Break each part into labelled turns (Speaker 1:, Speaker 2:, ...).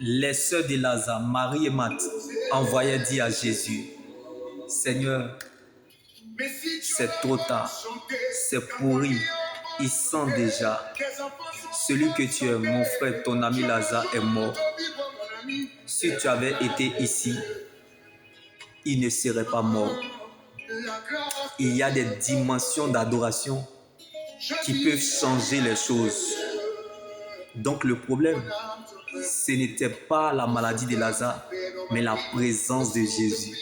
Speaker 1: les sœurs de Lazare, Marie et Marthe, envoyaient dire à Jésus, Seigneur, c'est trop tard, c'est pourri, il sent déjà. Celui que tu es, mon frère, ton ami Lazare est mort. Si tu avais été ici, il ne serait pas mort. Il y a des dimensions d'adoration qui peuvent changer les choses. Donc le problème, ce n'était pas la maladie de Lazare, mais la présence de Jésus.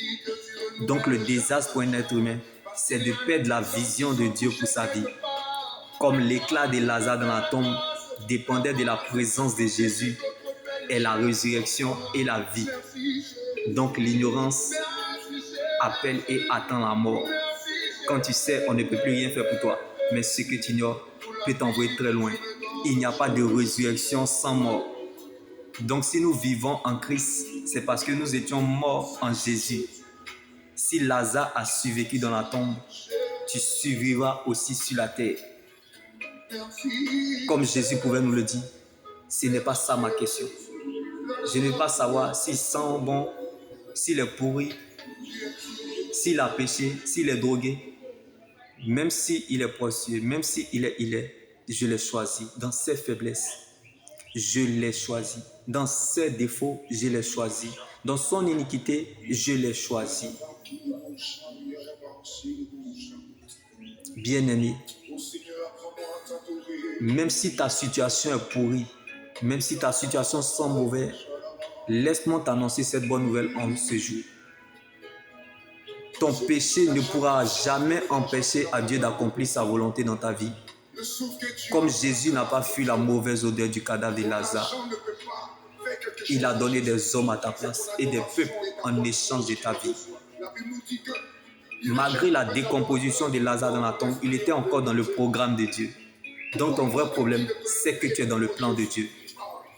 Speaker 1: Donc le désastre pour un être humain, c'est de perdre la vision de Dieu pour sa vie. Comme l'éclat de Lazare dans la tombe dépendait de la présence de Jésus et la résurrection et la vie. Donc l'ignorance appelle et attend la mort. Quand tu sais, on ne peut plus rien faire pour toi. Mais ce que tu ignores peut t'envoyer très loin. Il n'y a pas de résurrection sans mort. Donc si nous vivons en Christ, c'est parce que nous étions morts en Jésus. Si Lazare a survécu dans la tombe, tu survivras aussi sur la terre. Comme Jésus pouvait nous le dire, ce n'est pas ça ma question. Je ne veux pas savoir s'il sent bon, s'il est pourri, s'il a péché, s'il est drogué. Même s'il est prostitué, même s'il est, je l'ai choisi. Dans ses faiblesses, je l'ai choisi. Dans ses défauts, je l'ai choisi. Dans son iniquité, je l'ai choisi. Bien-aimé, même si ta situation est pourrie, même si ta situation sent mauvais, laisse-moi t'annoncer cette bonne nouvelle en ce jour. Ton péché ne pourra jamais empêcher à Dieu d'accomplir sa volonté dans ta vie. Comme Jésus n'a pas fui la mauvaise odeur du cadavre de Lazare, il a donné des hommes à ta place et des peuples en échange de ta vie. Malgré la décomposition de Lazare dans la tombe, il était encore dans le programme de Dieu. Donc ton vrai problème, c'est que tu es dans le plan de Dieu.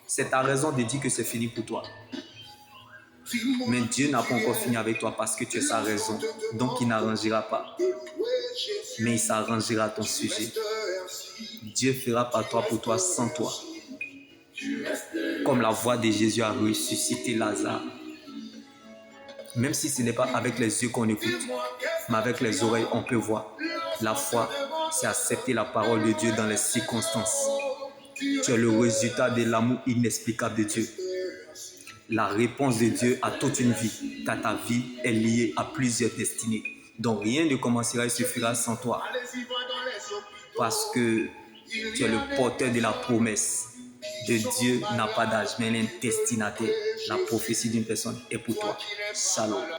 Speaker 1: C'est ta raison de dire que c'est fini pour toi. Mais Dieu n'a pas encore fini avec toi parce que tu es sa raison. Donc il n'arrangera pas. Mais il s'arrangera à ton sujet. Dieu fera par toi pour toi sans toi. Comme la voix de Jésus a ressuscité Lazare. Même si ce n'est pas avec les yeux qu'on écoute, mais avec les oreilles on peut voir. La foi, c'est accepter la parole de Dieu dans les circonstances. Tu es le résultat de l'amour inexplicable de Dieu. La réponse de Dieu à toute une vie, car ta vie est liée à plusieurs destinées. Donc rien ne commencera et se fera sans toi. Parce que tu es le porteur de la promesse de Dieu n'a pas d'âge, mais elle est un destinataire. La prophétie d'une personne est pour toi. Shalom.